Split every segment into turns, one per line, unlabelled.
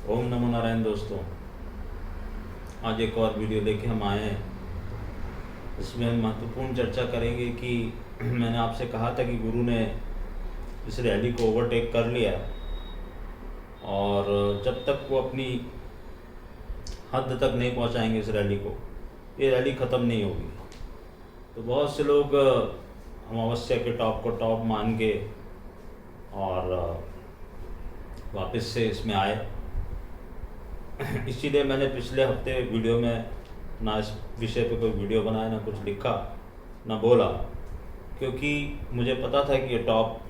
ओम नमो नारायण दोस्तों। आज एक और वीडियो लेके हम आए हैं। इसमें हम महत्वपूर्ण चर्चा करेंगे कि मैंने आपसे कहा था कि गुरु ने इस रैली को ओवरटेक कर लिया और जब तक वो अपनी हद तक नहीं पहुंचाएंगे इस रैली को, ये रैली ख़त्म नहीं होगी। तो बहुत से लोग अमावस्या के टॉप को टॉप मान के और वापस से इसमें आए। इसीलिए मैंने पिछले हफ्ते वीडियो में ना इस विषय पे कोई वीडियो बनाया, ना कुछ लिखा, ना बोला, क्योंकि मुझे पता था कि ये टॉप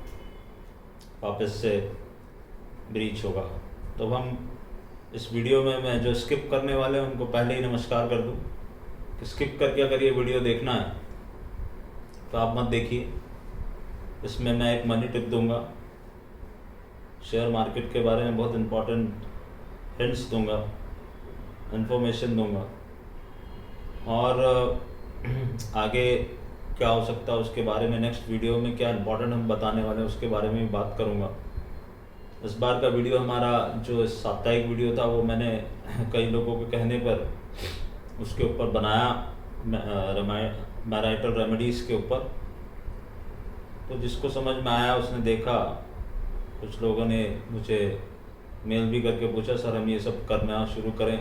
वापस से ब्रीच होगा। तो हम इस वीडियो में मैं जो स्किप करने वाले हैं उनको पहले ही नमस्कार कर दूं कि स्किप करके अगर ये वीडियो देखना है तो आप मत देखिए। इसमें मैं एक मनी टिप दूंगा, शेयर मार्केट के बारे में बहुत इम्पोर्टेंट हिंट्स दूंगा, इन्फॉर्मेशन दूंगा, और आगे क्या हो सकता है उसके बारे में नेक्स्ट वीडियो में क्या इम्पोर्टेंट हम बताने वाले हैं उसके बारे में भी बात करूंगा। इस बार का वीडियो हमारा जो साप्ताहिक वीडियो था वो मैंने कई लोगों के कहने पर उसके ऊपर बनाया, मैराइटल रेमेडीज़ के ऊपर। तो जिसको समझ में आया उसने देखा। कुछ लोगों ने मुझे मेल भी करके पूछा, सर हम ये सब करना शुरू करें।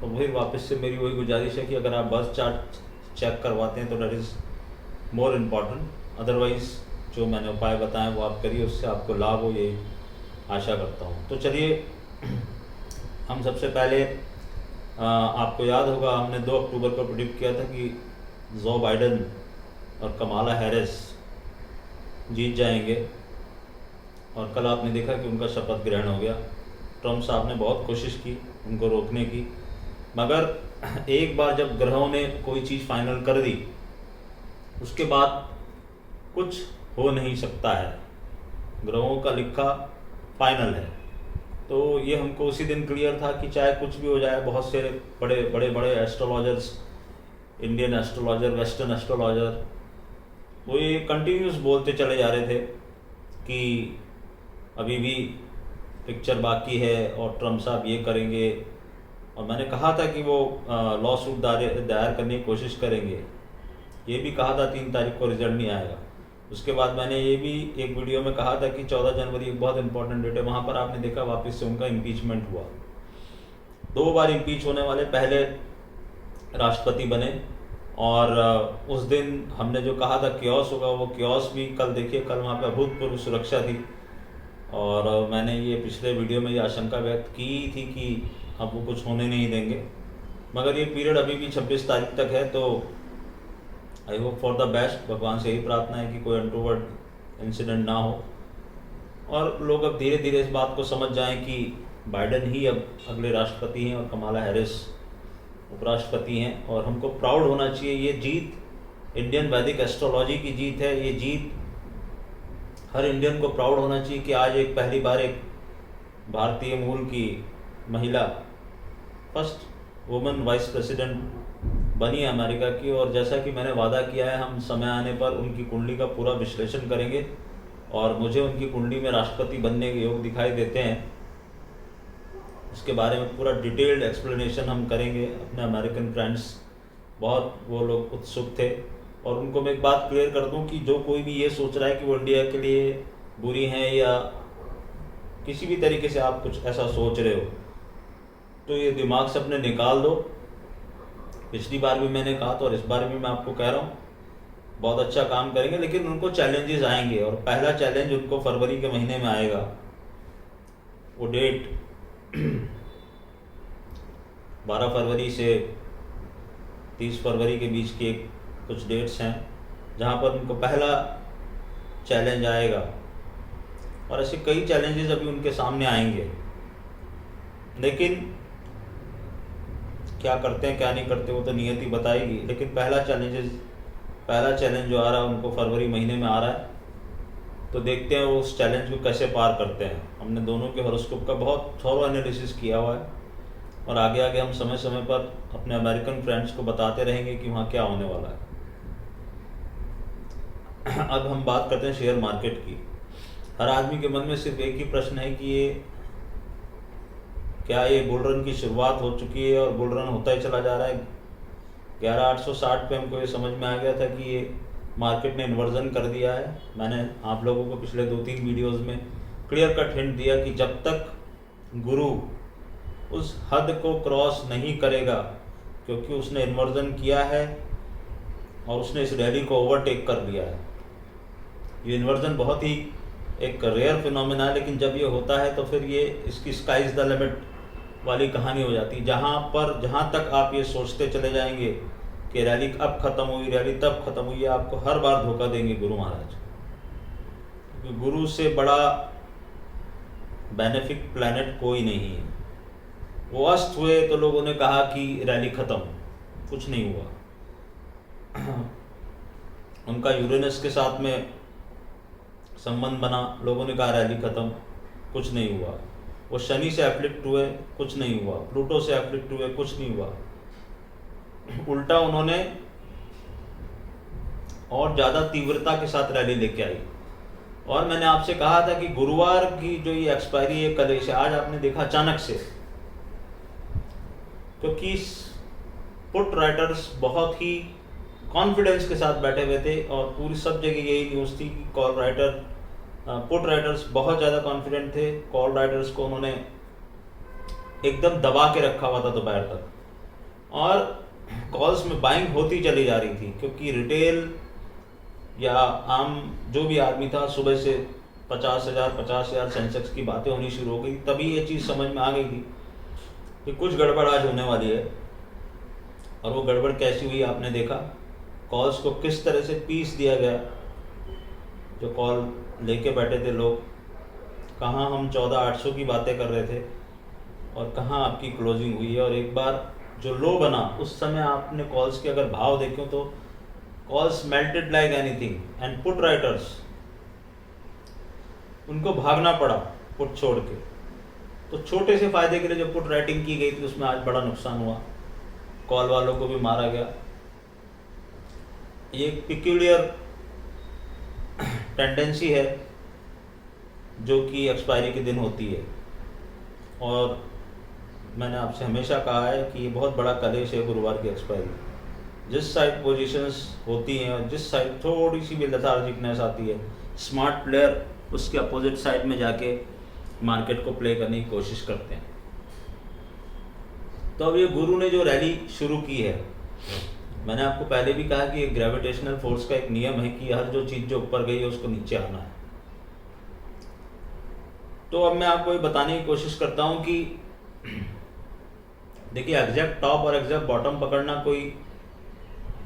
तो वही वापस से मेरी वही गुजारिश है कि अगर आप बस चार्ट चेक करवाते हैं तो that is more important. Otherwise जो मैंने उपाय बताए वो आप करिए, उससे आपको लाभ हो, यही आशा करता हूँ। तो चलिए, हम सबसे पहले आपको याद होगा हमने 2 अक्टूबर को प्रेडिक्ट किया था कि जो बाइडन और कमाला हैरिस जीत जाएंगे, और कल आपने देखा कि उनका शपथ ग्रहण हो गया। ट्रम्प साहब ने बहुत कोशिश की उनको रोकने की, मगर एक बार जब ग्रहों ने कोई चीज़ फाइनल कर दी उसके बाद कुछ हो नहीं सकता है। ग्रहों का लिखा फाइनल है। तो ये हमको उसी दिन क्लियर था कि चाहे कुछ भी हो जाए। बहुत से बड़े astrologers, Indian astrologer, western astrologer, वो ये कंटिन्यूस बोलते चले जा रहे थे कि अभी भी पिक्चर बाकी है और ट्रम्प साहब ये करेंगे। और मैंने कहा था कि वो लॉ सूट दायर करने की कोशिश करेंगे। ये भी कहा था 3 तारीख को रिजल्ट नहीं आएगा। उसके बाद मैंने ये भी एक वीडियो में कहा था कि 14 जनवरी एक बहुत इंपॉर्टेंट डेट है। वहाँ पर आपने देखा वापस से उनका इम्पीचमेंट हुआ। 2 बार इम्पीच होने वाले पहले राष्ट्रपति बने, और उस दिन हमने जो कहा था क्योस होगा, वो क्योस भी कल देखिए, कल वहाँ पर अभूतपूर्व सुरक्षा थी। और मैंने ये पिछले वीडियो में ये आशंका व्यक्त की थी कि अब वो कुछ होने नहीं देंगे, मगर ये पीरियड अभी भी 26 तारीख तक है। तो I hope for the best. भगवान से यही प्रार्थना है कि कोई अनटूवर्ड इंसिडेंट ना हो, और लोग अब धीरे धीरे इस बात को समझ जाएं कि बाइडन ही अब अगले राष्ट्रपति हैं और कमाला हैरिस उपराष्ट्रपति हैं। और हमको प्राउड होना चाहिए। ये जीत इंडियन वैदिक एस्ट्रोलॉजी की जीत है। ये जीत हर इंडियन को प्राउड होना चाहिए कि आज एक पहली बार एक भारतीय मूल की महिला फर्स्ट वुमेन वाइस प्रेसिडेंट बनी है अमेरिका की। और जैसा कि मैंने वादा किया है, हम समय आने पर उनकी कुंडली का पूरा विश्लेषण करेंगे, और मुझे उनकी कुंडली में राष्ट्रपति बनने के योग दिखाई देते हैं। इसके बारे में पूरा डिटेल्ड एक्सप्लेनेशन हम करेंगे। अपने अमेरिकन फ्रेंड्स बहुत वो लोग उत्सुक थे, और उनको मैं एक बात क्लियर कर दूं कि जो कोई भी ये सोच रहा है कि वो इंडिया के लिए बुरी हैं या किसी भी तरीके से आप कुछ ऐसा सोच रहे हो, तो ये दिमाग से अपने निकाल दो। पिछली बार भी मैंने कहा था और इस बार भी मैं आपको कह रहा हूँ, बहुत अच्छा काम करेंगे, लेकिन उनको चैलेंजेस आएंगे। और पहला चैलेंज उनको फरवरी के महीने में आएगा। वो डेट 12 फरवरी से 30 फरवरी के बीच के कुछ डेट्स हैं जहाँ पर उनको पहला चैलेंज आएगा। और ऐसे कई चैलेंजेस अभी उनके सामने आएंगे, लेकिन क्या करते हैं क्या नहीं करते वो तो नियति बताएगी। लेकिन पहला चैलेंज जो आ रहा है उनको फरवरी महीने में आ रहा है। तो देखते हैं वो उस चैलेंज को कैसे पार करते हैं। हमने दोनों के हॉरोस्कोप का बहुत थॉरो एनालिसिस किया हुआ है, और आगे आगे हम समय समय पर अपने अमेरिकन फ्रेंड्स को बताते रहेंगे कि वहाँ क्या होने वाला है। अब हम बात करते हैं शेयर मार्केट की। हर आदमी के मन में सिर्फ एक ही प्रश्न है कि ये क्या ये बुल रन की शुरुआत हो चुकी है और बुल रन होता ही चला जा रहा है? 11,860 पे हमको ये समझ में आ गया था कि ये मार्केट ने इन्वर्जन कर दिया है। मैंने आप लोगों को पिछले 2-3 वीडियोस में क्लियर कट हिंट दिया कि जब तक गुरु उस हद को क्रॉस नहीं करेगा, क्योंकि उसने इन्वर्जन किया है और उसने इस रैली को ओवरटेक कर लिया है। ये इन्वर्जन बहुत ही एक रेयर फिनोमेना है, लेकिन जब ये होता है तो फिर ये इसकी स्काई इज़ द लिमिट वाली कहानी हो जाती है, जहाँ तक आप ये सोचते चले जाएंगे कि रैली अब ख़त्म हुई, रैली तब ख़त्म हुई, आपको हर बार धोखा देंगे गुरु महाराज। क्योंकि गुरु से बड़ा बेनिफिक प्लैनेट कोई नहीं है। वो अस्त हुए तो लोगों ने कहा कि रैली ख़त्म, कुछ नहीं हुआ। उनका यूरेनस के साथ में संबंध बना, लोगों ने कहा रैली ख़त्म, कुछ नहीं हुआ। वो शनि से एफ्लिक्ट हुए, कुछ नहीं हुआ। प्लूटो से एफ्लिक्ट हुए, कुछ नहीं हुआ। उल्टा उन्होंने और ज़्यादा तीव्रता के साथ रैली लेके आई। और मैंने आपसे कहा था कि गुरुवार की जो ये एक्सपायरी है कलेश, आज आपने देखा अचानक से, क्योंकि पुट राइटर्स बहुत ही कॉन्फिडेंस के साथ बैठे हुए थे और पूरी सब जगह यही न्यूज़ थी कि पुट राइटर्स बहुत ज़्यादा कॉन्फिडेंट थे। कॉल राइटर्स को उन्होंने एकदम दबा के रखा हुआ था दोपहर तक, और कॉल्स में बाइंग होती चली जा रही थी, क्योंकि रिटेल या आम जो भी आदमी था सुबह से 50,000 सेंसेक्स की बातें होनी शुरू हो गई। तभी ये चीज़ समझ में आ गई थी कि कुछ गड़बड़ आज होने वाली है। और वो गड़बड़ कैसी हुई आपने देखा, कॉल्स को किस तरह से पीस दिया गया। जो कॉल लेके बैठे थे लोग, कहाँ हम 14,800 की बातें कर रहे थे और कहाँ आपकी क्लोजिंग हुई है। और एक बार जो लो बना उस समय आपने कॉल्स के अगर भाव देखें तो calls melted like anything, and put writers उनको भागना पड़ा पुट छोड़ के। तो छोटे से फायदे के लिए जो पुट राइटिंग की गई थी उसमें आज बड़ा नुकसान हुआ, कॉल वालों को भी मारा गया। ये एक पिक्यूलियर टेंडेंसी है जो कि एक्सपायरी के दिन होती है। और मैंने आपसे हमेशा कहा है कि ये बहुत बड़ा कलेश है गुरुवार की एक्सपायरी। जिस साइड पोजीशंस होती हैं और जिस साइड थोड़ी सी भी लेथार्जिकनेस आती है, स्मार्ट प्लेयर उसके अपोजिट साइड में जाके मार्केट को प्ले करने की कोशिश करते हैं। तो अब ये गुरु ने जो रैली शुरू की है, मैंने आपको पहले भी कहा कि ग्रेविटेशनल फोर्स का एक नियम है कि हर जो चीज़ जो ऊपर गई है उसको नीचे आना है। तो अब मैं आपको ये बताने की कोशिश करता हूँ कि देखिए, एग्जैक्ट टॉप और एग्जैक्ट बॉटम पकड़ना कोई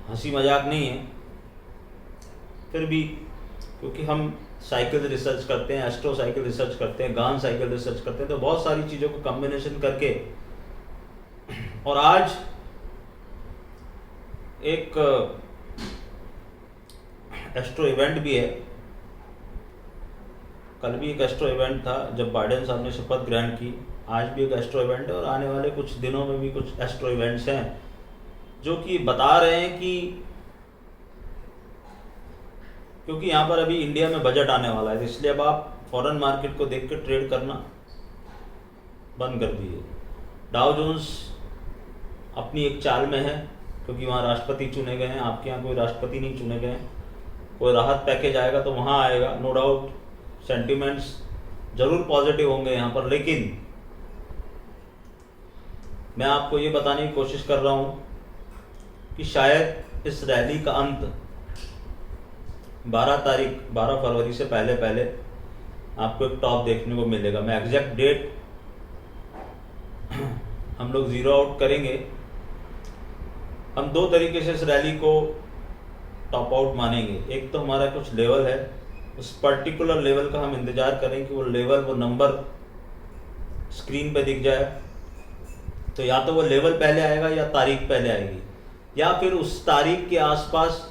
हंसी मजाक नहीं है। फिर भी क्योंकि हम साइकिल रिसर्च करते हैं, एस्ट्रो साइकिल रिसर्च करते हैं, गान साइकिल रिसर्च करते हैं, तो बहुत सारी चीज़ों को कॉम्बिनेशन करके, और आज एक एस्ट्रो इवेंट भी है। कल भी एक एस्ट्रो इवेंट था जब बाइडेन साहब ने शपथ ग्रहण की। आज भी एक एस्ट्रो इवेंट है और आने वाले कुछ दिनों में भी कुछ एस्ट्रो इवेंट्स हैं जो कि बता रहे हैं कि, क्योंकि यहाँ पर अभी इंडिया में बजट आने वाला है, इसलिए अब आप फॉरेन मार्केट को देख कर ट्रेड करना बंद कर दीजिए। डाउ जोन्स अपनी एक चाल में है क्योंकि वहाँ राष्ट्रपति चुने गए हैं। आपके यहाँ कोई राष्ट्रपति नहीं चुने गए हैं। कोई राहत पैकेज आएगा तो वहाँ आएगा, नो डाउट सेंटिमेंट्स जरूर पॉजिटिव होंगे यहाँ पर। लेकिन मैं आपको ये बताने की कोशिश कर रहा हूँ कि शायद इस रैली का अंत 12 फरवरी से पहले पहले आपको एक टॉप देखने को मिलेगा। मैं एग्जैक्ट डेट हम लोग जीरो आउट करेंगे। हम दो तरीके से इस रैली को टॉप आउट मानेंगे। एक तो हमारा कुछ लेवल है, उस पर्टिकुलर लेवल का हम इंतजार करें कि वो लेवल, वो नंबर स्क्रीन पे दिख जाए। तो या तो वो लेवल पहले आएगा या तारीख पहले आएगी, या फिर उस तारीख के आसपास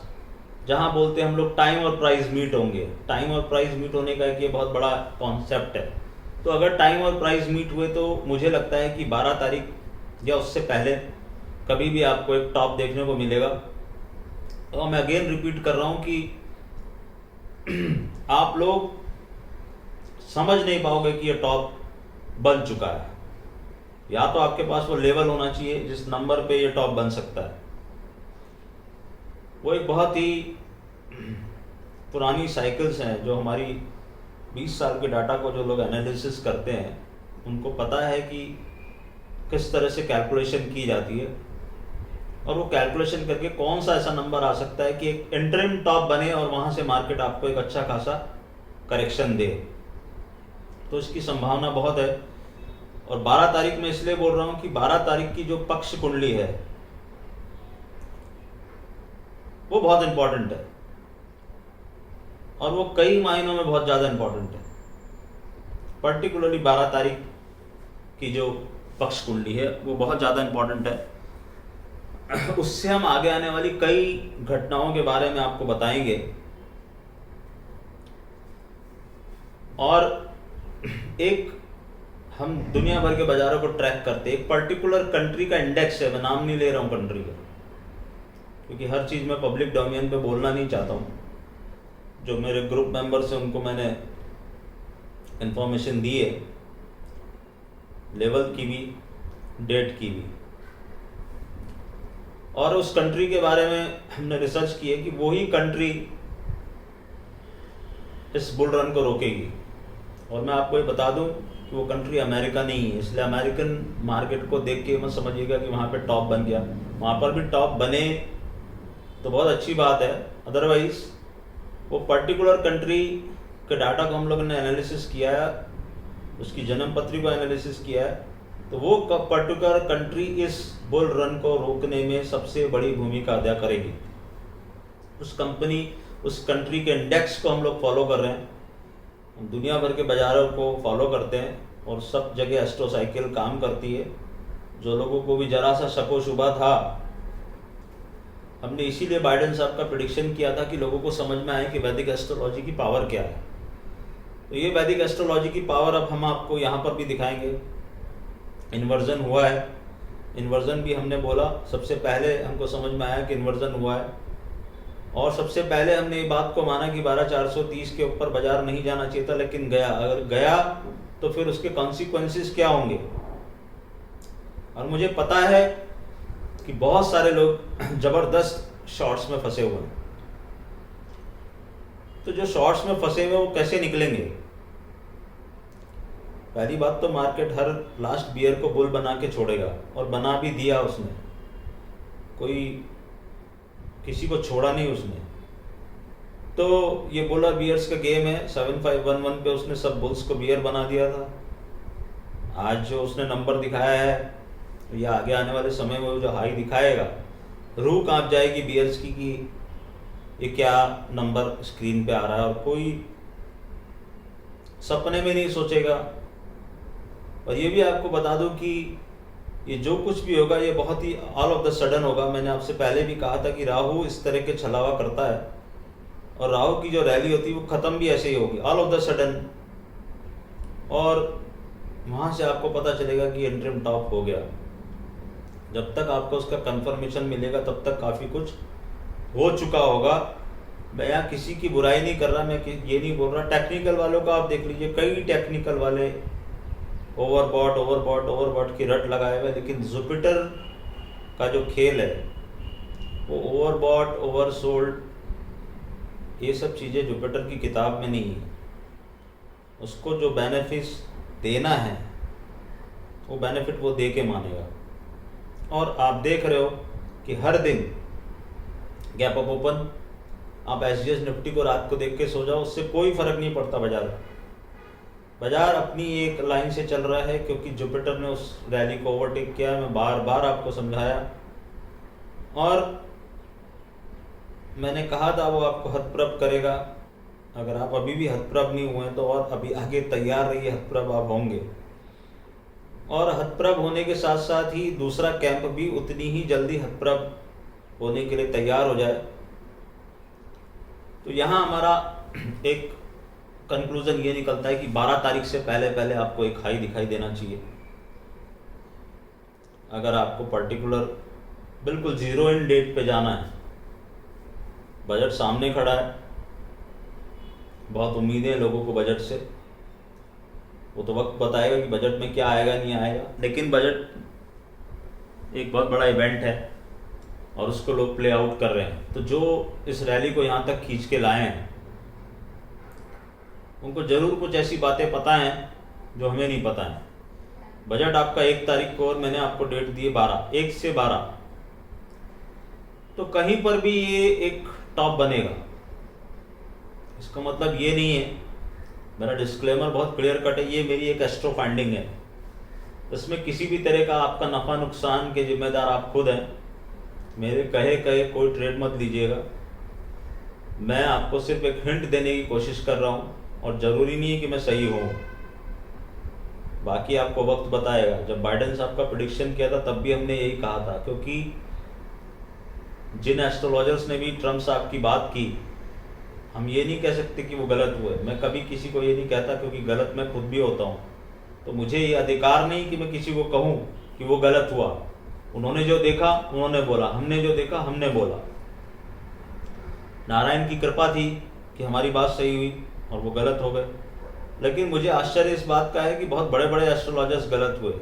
जहां बोलते हैं हम लोग टाइम और प्राइस मीट होंगे। टाइम और प्राइस मीट होने का एक ये बहुत बड़ा कॉन्सेप्ट है। तो अगर टाइम और प्राइस मीट हुए तो मुझे लगता है कि 12 तारीख या उससे पहले कभी भी आपको एक टॉप देखने को मिलेगा। तो मैं अगेन रिपीट कर रहा हूं कि आप लोग समझ नहीं पाओगे कि ये टॉप बन चुका है। या तो आपके पास वो लेवल होना चाहिए जिस नंबर पे ये टॉप बन सकता है। वो एक बहुत ही पुरानी साइकिल्स हैं जो हमारी 20 साल के डाटा को जो लोग एनालिसिस करते हैं उनको पता है कि किस तरह से कैलकुलेशन की जाती है, और वो कैलकुलेशन करके कौन सा ऐसा नंबर आ सकता है कि एक इंटरिम टॉप बने और वहाँ से मार्केट आपको एक अच्छा खासा करेक्शन दे। तो इसकी संभावना बहुत है। और 12 तारीख में इसलिए बोल रहा हूँ कि 12 तारीख की जो पक्ष कुंडली है वो बहुत इंपॉर्टेंट है, और वो कई मायनों में बहुत ज़्यादा इंपॉर्टेंट है। पर्टिकुलरली 12 तारीख की जो पक्ष कुंडली है वो बहुत ज़्यादा इंपॉर्टेंट है। उससे हम आगे आने वाली कई घटनाओं के बारे में आपको बताएंगे। और एक हम दुनिया भर के बाजारों को ट्रैक करते, एक पर्टिकुलर कंट्री का इंडेक्स है, मैं नाम नहीं ले रहा हूँ कंट्री का, क्योंकि हर चीज़ मैं पब्लिक डोमेन पे बोलना नहीं चाहता हूँ। जो मेरे ग्रुप मेंबर्स हैं उनको मैंने इंफॉर्मेशन दी है, लेवल की भी, डेट की भी, और उस कंट्री के बारे में हमने रिसर्च की है कि वही कंट्री इस बुल रन को रोकेगी। और मैं आपको ये बता दूं कि वो कंट्री अमेरिका नहीं है, इसलिए अमेरिकन मार्केट को देख के मत समझिएगा कि वहाँ पे टॉप बन गया। वहाँ पर भी टॉप बने तो बहुत अच्छी बात है, अदरवाइज वो पर्टिकुलर कंट्री के डाटा को हम लोगों ने एनालिसिस किया है, उसकी जन्म पत्री को एनालिसिस किया है, तो वो पर्टिकुलर कंट्री इस बुल रन को रोकने में सबसे बड़ी भूमिका अदा करेगी। उस कंट्री के इंडेक्स को हम लोग फॉलो कर रहे हैं, हम दुनिया भर के बाजारों को फॉलो करते हैं, और सब जगह एस्ट्रो साइकिल काम करती है। जो लोगों को भी जरा सा शको शुबा था, हमने इसीलिए बाइडेन साहब का प्रेडिक्शन किया था कि लोगों को समझ में आए कि वैदिक एस्ट्रोलॉजी की पावर क्या है। तो ये वैदिक एस्ट्रोलॉजी की पावर अब हम आपको यहाँ पर भी दिखाएंगे। इन्वर्जन हुआ है, इन्वर्जन भी हमने बोला, सबसे पहले हमको समझ में आया कि इन्वर्जन हुआ है, और सबसे पहले हमने ये बात को माना कि 12,430 के ऊपर बाजार नहीं जाना चाहिए था, लेकिन गया। अगर गया तो फिर उसके कॉन्सिक्वेंसेस क्या होंगे। और मुझे पता है कि बहुत सारे लोग ज़बरदस्त शॉर्ट्स में फंसे हुए हैं। तो जो शॉर्ट्स में फंसे हुए वो कैसे निकलेंगे। पहली बात तो मार्केट हर लास्ट बियर को बुल बना के छोड़ेगा, और बना भी दिया उसने, कोई किसी को छोड़ा नहीं उसने। तो ये बुलर बियर्स का गेम है, 7511 पे उसने सब बुल्स को बियर बना दिया था। आज जो उसने नंबर दिखाया है या आगे आने वाले समय में जो हाई दिखाएगा, रूह कांप जाएगी बियर्स की कि ये क्या नंबर स्क्रीन पे आ रहा है, और कोई सपने में नहीं सोचेगा। और ये भी आपको बता दूं कि ये जो कुछ भी होगा ये बहुत ही ऑल ऑफ द सडन होगा। मैंने आपसे पहले भी कहा था कि राहु इस तरह के छलावा करता है, और राहु की जो रैली होती है वो ख़त्म भी ऐसे ही होगी, ऑल ऑफ द सडन। और वहाँ से आपको पता चलेगा कि इंटरिम टॉप हो गया। जब तक आपको उसका कंफर्मेशन मिलेगा तब तक काफ़ी कुछ हो चुका होगा। मैं यहाँ किसी की बुराई नहीं कर रहा, मैं ये नहीं बोल रहा। टेक्निकल वालों का आप देख लीजिए, कई टेक्निकल वाले ओवरबॉट की रट लगाए हुए, लेकिन जुपिटर का जो खेल है वो ओवरबॉट, ओवरसोल्ड, ये सब चीज़ें जुपिटर की किताब में नहीं है। उसको जो बेनिफिट्स देना है वो बेनिफिट वो दे के मानेगा। और आप देख रहे हो कि हर दिन गैप अप ओपन, आप एसजीएस निफ्टी को रात को देख के सो जाओ, उससे कोई फर्क नहीं पड़ता। बाजार अपनी एक लाइन से चल रहा है, क्योंकि जुपिटर ने उस रैली को ओवरटेक किया। मैं बार बार आपको समझाया, और मैंने कहा था वो आपको हतप्रभ करेगा। अगर आप अभी भी हतप्रभ नहीं हुए तो और अभी आगे तैयार रहिए, हतप्रभ आप होंगे। और हतप्रभ होने के साथ साथ ही दूसरा कैंप भी उतनी ही जल्दी हतप्रभ होने के लिए तैयार हो जाए। तो यहाँ हमारा एक कंक्लूजन ये निकलता है कि 12 तारीख से पहले पहले आपको एक हाई दिखाई देना चाहिए। अगर आपको पर्टिकुलर बिल्कुल जीरो इन डेट पे जाना है, बजट सामने खड़ा है, बहुत उम्मीदें हैं लोगों को बजट से, वो तो वक्त बताएगा कि बजट में क्या आएगा नहीं आएगा, लेकिन बजट एक बहुत बड़ा इवेंट है और उसको लोग प्ले आउट कर रहे हैं। तो जो इस रैली को यहाँ तक खींच के लाए हैं उनको ज़रूर कुछ ऐसी बातें पता हैं जो हमें नहीं पता है। बजट आपका 1 तारीख को, और मैंने आपको डेट दी है 12, 1 से 12, तो कहीं पर भी ये एक टॉप बनेगा। इसका मतलब ये नहीं है, मेरा डिस्क्लेमर बहुत क्लियर कट है, ये मेरी एक एस्ट्रो फाइंडिंग है। इसमें किसी भी तरह का आपका नफ़ा नुकसान के जिम्मेदार आप खुद हैं। मेरे कहे कोई ट्रेड मत लीजिएगा। मैं आपको सिर्फ एक हिंट देने की कोशिश कर रहा हूँ और ज़रूरी नहीं है कि मैं सही हूँ, बाकी आपको वक्त बताएगा। जब बाइडेन साहब का प्रेडिक्शन किया था तब भी हमने यही कहा था, क्योंकि जिन एस्ट्रोलॉजर्स ने भी ट्रम्प साहब की बात की, हम ये नहीं कह सकते कि वो गलत हुए। मैं कभी किसी को ये नहीं कहता, क्योंकि गलत मैं खुद भी होता हूँ। तो मुझे ये अधिकार नहीं कि मैं किसी को कहूँ कि वो गलत हुआ। उन्होंने जो देखा उन्होंने बोला, हमने जो देखा हमने बोला। नारायण की कृपा थी कि हमारी बात सही हुई और वो गलत हो गए। लेकिन मुझे आश्चर्य इस बात का है कि बहुत बड़े बड़े एस्ट्रोलॉजर्स गलत हुए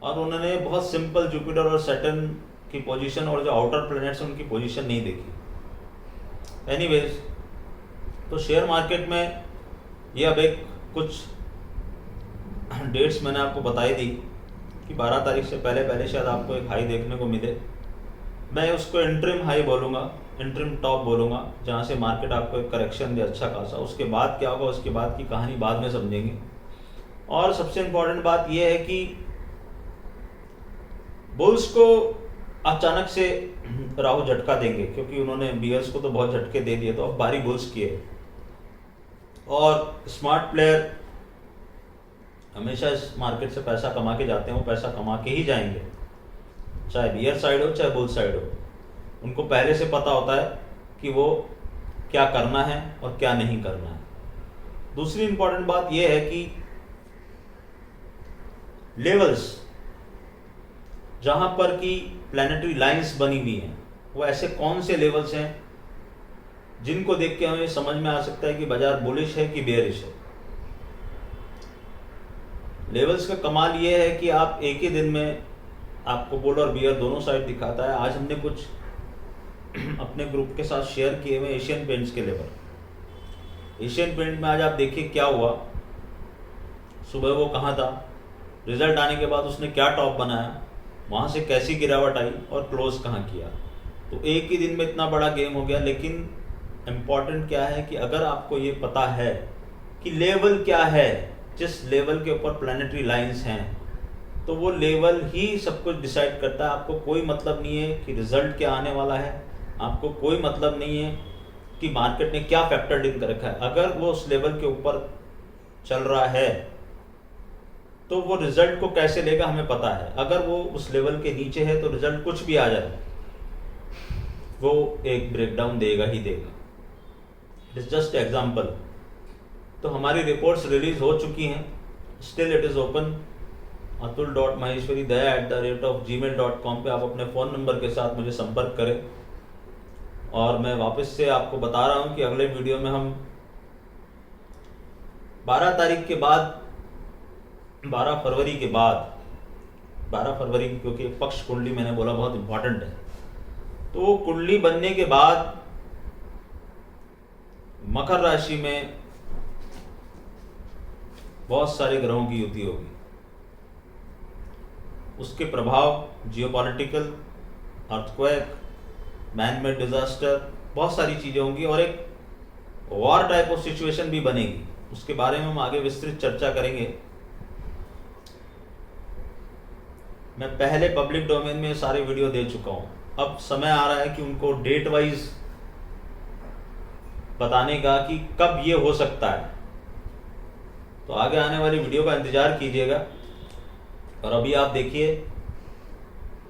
और उन्होंने बहुत सिंपल जुपिटर और सैटर्न की पोजीशन और जो आउटर प्लैनेट्स उनकी पोजीशन नहीं देखी। एनीवेज, तो शेयर मार्केट में ये अब एक कुछ डेट्स मैंने आपको बताई दी कि 12 तारीख से पहले शायद आपको एक हाई देखने को मिले। मैं उसको इंटरिम हाई बोलूँगा, इंटरिम टॉप बोलूँगा, जहाँ से मार्केट आपको एक करेक्शन दे अच्छा खासा। उसके बाद क्या होगा, उसके बाद की कहानी बाद में समझेंगे। और सबसे इम्पोर्टेंट बात यह है कि बुल्स को अचानक से राहु झटका देंगे, क्योंकि उन्होंने बियर्स को तो बहुत झटके दे दिए, तो अब बारी बुल्स की है। और स्मार्ट प्लेयर हमेशा इस मार्केट से पैसा कमा के जाते हैं, वो पैसा कमा के ही जाएंगे, चाहे बियर साइड हो चाहे बुल साइड हो। उनको पहले से पता होता है कि वो क्या करना है और क्या नहीं करना है। दूसरी इंपॉर्टेंट बात यह है कि लेवल्स जहां पर की प्लैनेटरी लाइंस बनी हुई हैं, वो ऐसे कौन से लेवल्स हैं जिनको देख के हमें समझ में आ सकता है कि बाजार बुलिश है कि बेयरिश है। लेवल्स का कमाल ये है कि आप एक ही दिन में आपको बुल और बियर दोनों साइड दिखाता है। आज हमने कुछ अपने ग्रुप के साथ शेयर किए हुए एशियन पेंट्स के लेवल। एशियन पेंट में आज आप देखिए क्या हुआ, सुबह वो कहाँ था, रिजल्ट आने के बाद उसने क्या टॉप बनाया, वहाँ से कैसी गिरावट आई और क्लोज कहाँ किया। तो एक ही दिन में इतना बड़ा गेम हो गया। लेकिन इम्पॉर्टेंट क्या है कि अगर आपको ये पता है कि लेवल क्या है, जिस लेवल के ऊपर प्लैनेटरी लाइंस हैं, तो वो लेवल ही सब कुछ डिसाइड करता है। आपको कोई मतलब नहीं है कि रिजल्ट क्या आने वाला है, आपको कोई मतलब नहीं है कि मार्केट ने क्या फैक्टर इन कर रखा है। अगर वो उस लेवल के ऊपर चल रहा है तो वो रिजल्ट को कैसे लेगा हमें पता है। अगर वो उस लेवल के नीचे है तो रिजल्ट कुछ भी आ जाए वो एक ब्रेकडाउन देगा ही देगा। It is just example. तो हमारी रिपोर्ट्स रिलीज हो चुकी हैं, still it is open. atul.maheshwari@gmail.com पे आप अपने फ़ोन नंबर के साथ मुझे संपर्क करें। और मैं वापस से आपको बता रहा हूँ कि अगले वीडियो में हम 12 तारीख के बाद, 12 फरवरी के बाद, 12 फरवरी की क्योंकि एक पक्ष कुंडली मैंने बोला बहुत इंपॉर्टेंट है, तो वो कुंडली बनने के बाद मकर राशि में बहुत सारे ग्रहों की युति होगी। उसके प्रभाव geopolitical, earthquake, man made disaster, बहुत सारी चीजें होंगी और एक वॉर टाइप ऑफ सिचुएशन भी बनेगी। उसके बारे में हम आगे विस्तृत चर्चा करेंगे। मैं पहले पब्लिक डोमेन में सारे वीडियो दे चुका हूं, अब समय आ रहा है कि उनको डेट वाइज बताने का कि कब ये हो सकता है। तो आगे आने वाली वीडियो का इंतजार कीजिएगा। और अभी आप देखिए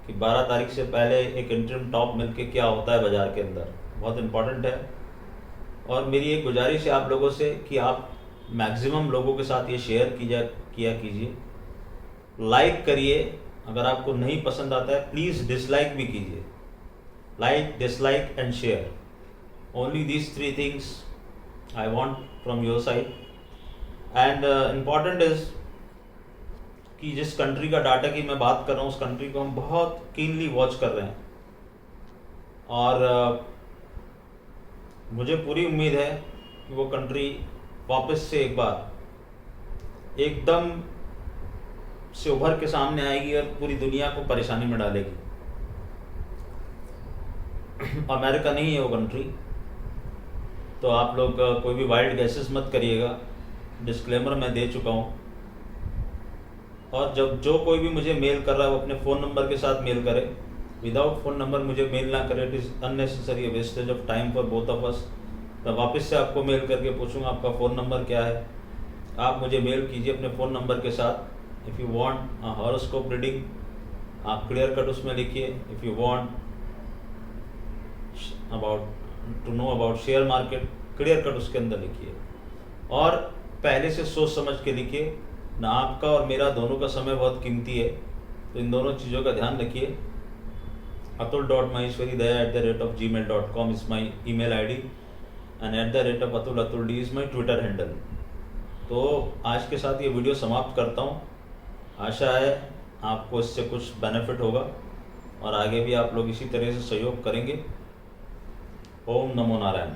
कि 12 तारीख से पहले एक इंटरिम टॉप मिलके क्या होता है बाजार के अंदर, बहुत इंपॉर्टेंट है। और मेरी एक गुजारिश है आप लोगों से कि आप मैक्सिमम लोगों के साथ ये शेयर किया कीजिए, लाइक करिए। अगर आपको नहीं पसंद आता है प्लीज़ डिसलाइक भी कीजिए। Like, dislike and share, only these 3 things I want from your side. And important is कि जिस कंट्री का डाटा की मैं बात कर रहा हूँ उस कंट्री को हम बहुत कीनली वॉच कर रहे हैं, और मुझे पूरी उम्मीद है कि वो कंट्री वापस से एक बार एकदम से उभर के सामने आएगी और पूरी दुनिया को परेशानी में डालेगी। अमेरिका नहीं है वो कंट्री, तो आप लोग कोई भी वाइल्ड गैसेस मत करिएगा, डिस्क्लेमर मैं दे चुका हूँ। और जब जो कोई भी मुझे मेल कर रहा है वो अपने फ़ोन नंबर के साथ मेल करे, विदाउट फ़ोन नंबर मुझे मेल ना करे। It is unnecessary wastage of time for both of us. मैं वापस से आपको मेल करके पूछूंगा आपका फ़ोन नंबर क्या है, आप मुझे मेल कीजिए अपने फ़ोन नंबर के साथ। If you want horoscope reading आप क्लियर कट उसमें लिखिए। If you want to know about share market clear cut उसके अंदर लिखिए, और पहले से सोच समझ के लिखिए। ना आपका और मेरा दोनों का समय बहुत कीमती है, तो इन दोनों चीज़ों का ध्यान रखिए। atul.maheshwari@gmail.com is my email ID and @atulD is my Twitter handle. तो आज के साथ ये वीडियो समाप्त करता हूँ। आशा है आपको इससे कुछ बेनिफिट होगा और आगे भी आप लोग इसी तरह से सहयोग करेंगे। ओम नमो नारायण।